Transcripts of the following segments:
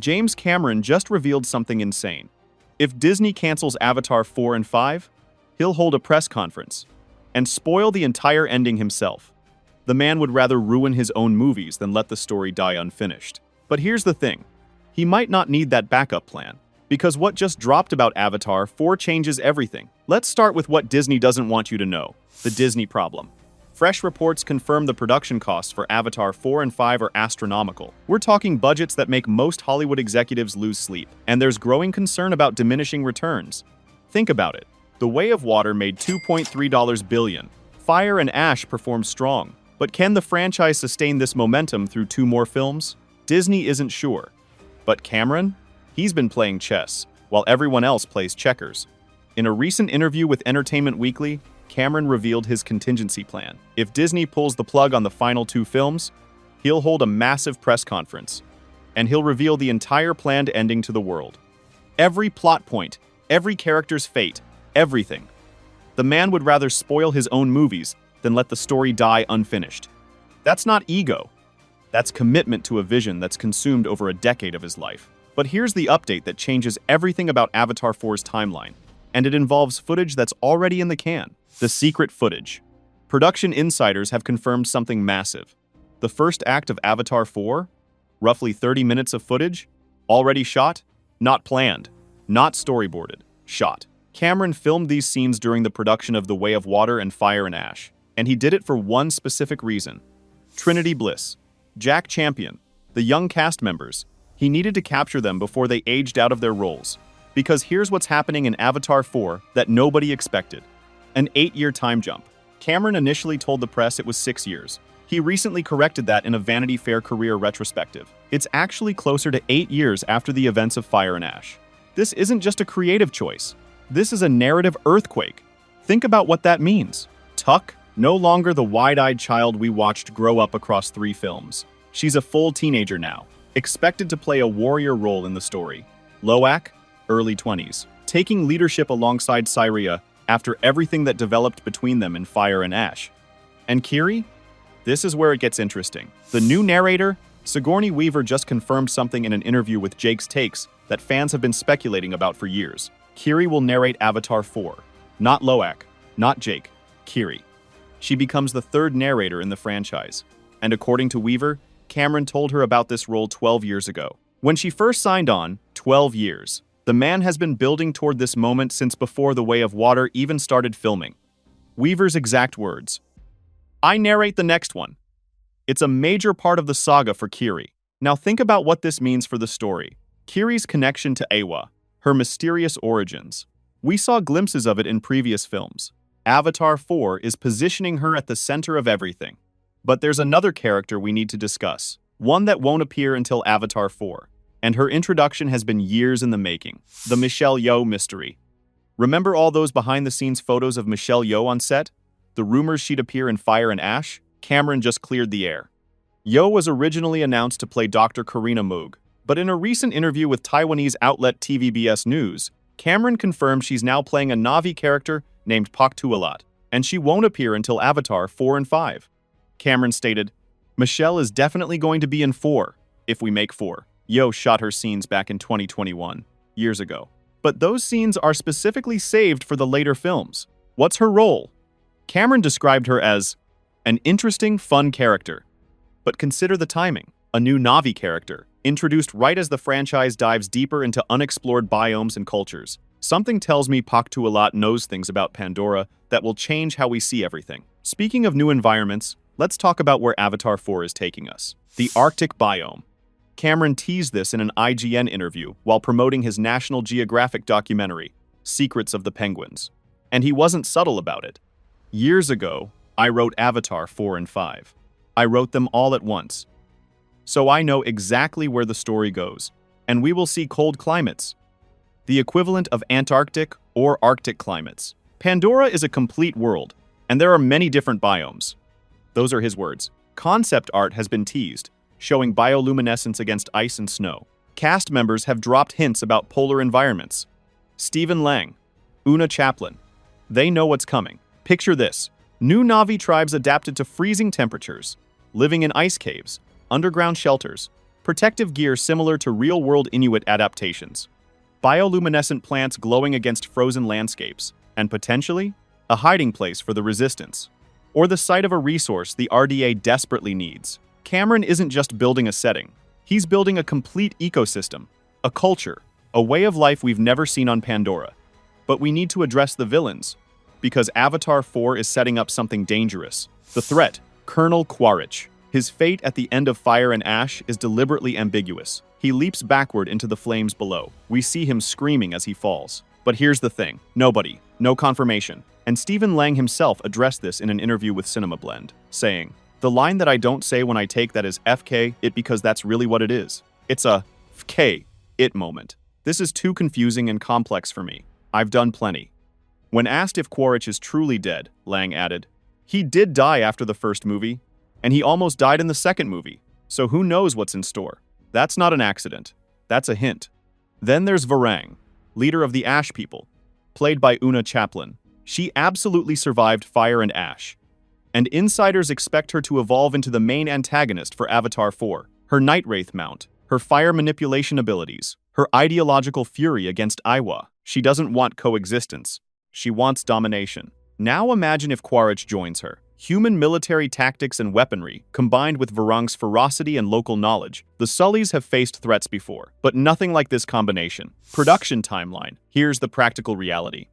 James Cameron just revealed something insane. If Disney cancels Avatar 4 and 5, he'll hold a press conference and spoil the entire ending himself. The man would rather ruin his own movies than let the story die unfinished. But here's the thing. He might not need that backup plan, because what just dropped about Avatar 4 changes everything. Let's start with what Disney doesn't want you to know, the Disney problem. Fresh reports confirm the production costs for Avatar 4 and 5 are astronomical. We're talking budgets that make most Hollywood executives lose sleep, and there's growing concern about diminishing returns. Think about it. The Way of Water made $2.3 billion. Fire and Ash performed strong. But can the franchise sustain this momentum through 2 more films? Disney isn't sure. But Cameron? He's been playing chess, while everyone else plays checkers. In a recent interview with Entertainment Weekly, Cameron revealed his contingency plan. If Disney pulls the plug on the final 2 films, he'll hold a massive press conference, and he'll reveal the entire planned ending to the world. Every plot point, every character's fate, everything. The man would rather spoil his own movies than let the story die unfinished. That's not ego. That's commitment to a vision that's consumed over a decade of his life. But here's the update that changes everything about Avatar 4's timeline, and it involves footage that's already in the can. The secret footage. Production insiders have confirmed something massive. The first act of Avatar 4, roughly 30 minutes of footage, already shot, not planned, not storyboarded, shot. Cameron filmed these scenes during the production of The Way of Water and Fire and Ash, and he did it for one specific reason. Trinity Bliss, Jack Champion, the young cast members. He needed to capture them before they aged out of their roles. Because here's what's happening in Avatar 4 that nobody expected. An 8-year time jump. Cameron initially told the press it was 6 years. He recently corrected that in a Vanity Fair career retrospective. It's actually closer to 8 years after the events of Fire and Ash. This isn't just a creative choice. This is a narrative earthquake. Think about what that means. Tuck, no longer the wide-eyed child we watched grow up across 3 films. She's a full teenager now, expected to play a warrior role in the story. Loak, early 20s, taking leadership alongside Syria after everything that developed between them in Fire and Ash. And Kiri? This is where it gets interesting. The new narrator, Sigourney Weaver, just confirmed something in an interview with Jake's Takes that fans have been speculating about for years. Kiri will narrate Avatar 4. Not Loak, not Jake, Kiri. She becomes the 3rd narrator in the franchise. And according to Weaver, Cameron told her about this role 12 years ago. When she first signed on, 12 years. The man has been building toward this moment since before The Way of Water even started filming. Weaver's exact words. I narrate the next one. It's a major part of the saga for Kiri. Now think about what this means for the story. Kiri's connection to Eywa, her mysterious origins. We saw glimpses of it in previous films. Avatar 4 is positioning her at the center of everything. But there's another character we need to discuss, one that won't appear until Avatar 4. And her introduction has been years in the making. The Michelle Yeoh mystery. Remember all those behind-the-scenes photos of Michelle Yeoh on set? The rumors she'd appear in Fire and Ash? Cameron just cleared the air. Yeoh was originally announced to play Dr. Karina Moog, but in a recent interview with Taiwanese outlet TVBS News, Cameron confirmed she's now playing a Na'vi character named Pak Tualat, and she won't appear until Avatar 4 and 5. Cameron stated, Michelle is definitely going to be in 4, if we make 4. Yeoh shot her scenes back in 2021, years ago. But those scenes are specifically saved for the later films. What's her role? Cameron described her as an interesting, fun character. But consider the timing. A new Na'vi character, introduced right as the franchise dives deeper into unexplored biomes and cultures. Something tells me Pak Tualat knows things about Pandora that will change how we see everything. Speaking of new environments, let's talk about where Avatar 4 is taking us. The Arctic biome. Cameron teased this in an IGN interview while promoting his National Geographic documentary, Secrets of the Penguins. And he wasn't subtle about it. Years ago, I wrote Avatar 4 and 5. I wrote them all at once. So I know exactly where the story goes, and we will see cold climates, the equivalent of Antarctic or Arctic climates. Pandora is a complete world, and there are many different biomes. Those are his words. Concept art has been teased, showing bioluminescence against ice and snow. Cast members have dropped hints about polar environments. Stephen Lang, Una Chaplin. They know what's coming. Picture this. New Na'vi tribes adapted to freezing temperatures, living in ice caves, underground shelters, Protective gear similar to real-world Inuit adaptations. Bioluminescent plants glowing against frozen landscapes. And potentially, a hiding place for the resistance. Or the site of a resource the RDA desperately needs. Cameron isn't just building a setting. He's building a complete ecosystem, a culture, a way of life we've never seen on Pandora. But we need to address the villains, because Avatar 4 is setting up something dangerous. The threat, Colonel Quaritch. His fate at the end of Fire and Ash is deliberately ambiguous. He leaps backward into the flames below. We see him screaming as he falls. But here's the thing. Nobody. No confirmation. And Stephen Lang himself addressed this in an interview with Cinema Blend, saying, "The line that I don't say when I take that is FK it because that's really what it is. It's a FK it moment. This is too confusing and complex for me. I've done plenty." When asked if Quaritch is truly dead, Lang added, "He did die after the first movie, and he almost died in the second movie, so who knows what's in store. That's not an accident. That's a hint." Then there's Varang, leader of the Ash people, played by Una Chaplin. She absolutely survived Fire and Ash, and insiders expect her to evolve into the main antagonist for Avatar 4. Her Night Wraith mount, her fire manipulation abilities, her ideological fury against Aiwa. She doesn't want coexistence. She wants domination. Now imagine if Quaritch joins her. Human military tactics and weaponry, combined with Varang's ferocity and local knowledge. The Sullys have faced threats before, but nothing like this combination. Production timeline. Here's the practical reality.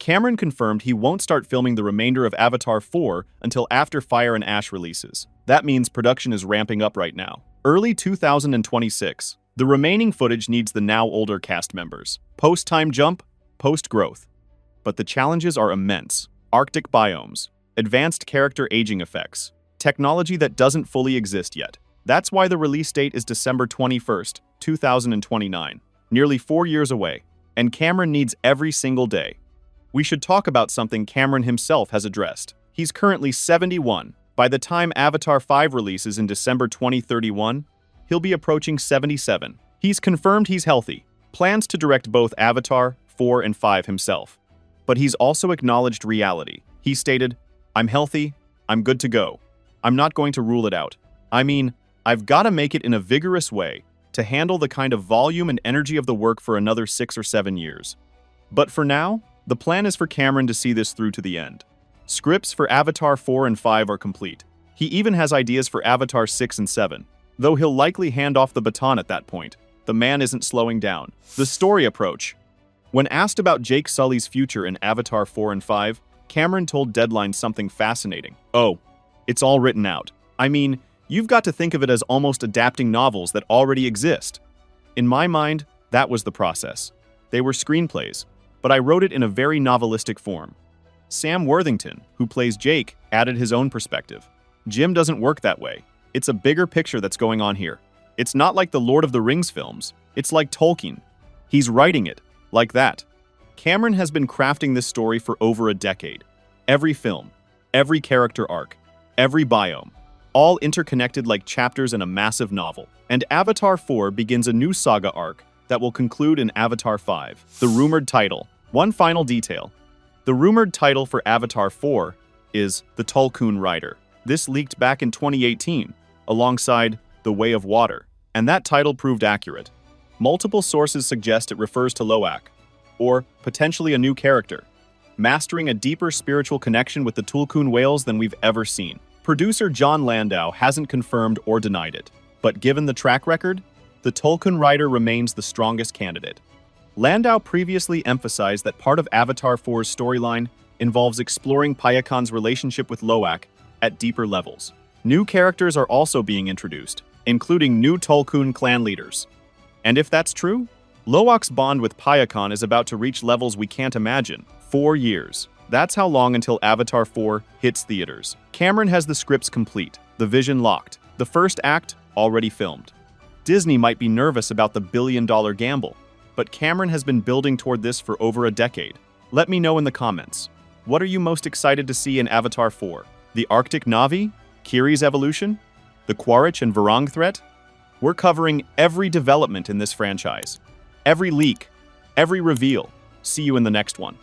Cameron confirmed he won't start filming the remainder of Avatar 4 until after Fire and Ash releases. That means production is ramping up right now. Early 2026. The remaining footage needs the now older cast members. Post-time jump, post-growth. But the challenges are immense. Arctic biomes, advanced character aging effects, technology that doesn't fully exist yet. That's why the release date is December 21st, 2029, nearly 4 years away, and Cameron needs every single day. We should talk about something Cameron himself has addressed. He's currently 71. By the time Avatar 5 releases in December 2031, he'll be approaching 77. He's confirmed he's healthy, plans to direct both Avatar 4 and 5 himself. But he's also acknowledged reality. He stated, "I'm healthy, I'm good to go. I'm not going to rule it out. I mean, I've got to make it in a vigorous way to handle the kind of volume and energy of the work for another 6 or 7 years. But for now, the plan is for Cameron to see this through to the end. Scripts for Avatar 4 and 5 are complete. He even has ideas for Avatar 6 and 7, though he'll likely hand off the baton at that point. The man isn't slowing down. The story approach. When asked about Jake Sully's future in Avatar 4 and 5, Cameron told Deadline something fascinating. "Oh, it's all written out. I mean, you've got to think of it as almost adapting novels that already exist. In my mind, that was the process. They were screenplays, but I wrote it in a very novelistic form. Sam Worthington, who plays Jake, added his own perspective. Jim doesn't work that way. It's a bigger picture that's going on here. It's not like the Lord of the Rings films. It's like Tolkien. He's writing it. Like that." Cameron has been crafting this story for over a decade. Every film, every character arc, every biome, all interconnected like chapters in a massive novel. And Avatar 4 begins a new saga arc that will conclude in Avatar 5. The rumored title. One final detail. The rumored title for Avatar 4 is The Tulkun Rider. This leaked back in 2018, alongside The Way of Water, and that title proved accurate. Multiple sources suggest it refers to Loak, or potentially a new character, mastering a deeper spiritual connection with the Tulkun whales than we've ever seen. Producer John Landau hasn't confirmed or denied it, but given the track record, the Tulkun Rider remains the strongest candidate. Landau previously emphasized that part of Avatar 4's storyline involves exploring Payakan's relationship with Loak at deeper levels. New characters are also being introduced, including new Tulkun clan leaders. And if that's true, Loak's bond with Payakan is about to reach levels we can't imagine. 4 years. That's how long until Avatar 4 hits theaters. Cameron has the scripts complete, the vision locked, the first act already filmed. Disney might be nervous about the billion-dollar gamble, but Cameron has been building toward this for over a decade. Let me know in the comments. What are you most excited to see in Avatar 4? The Arctic Na'vi? Kiri's evolution? The Quaritch and Varang threat? We're covering every development in this franchise. Every leak, every reveal. See you in the next one.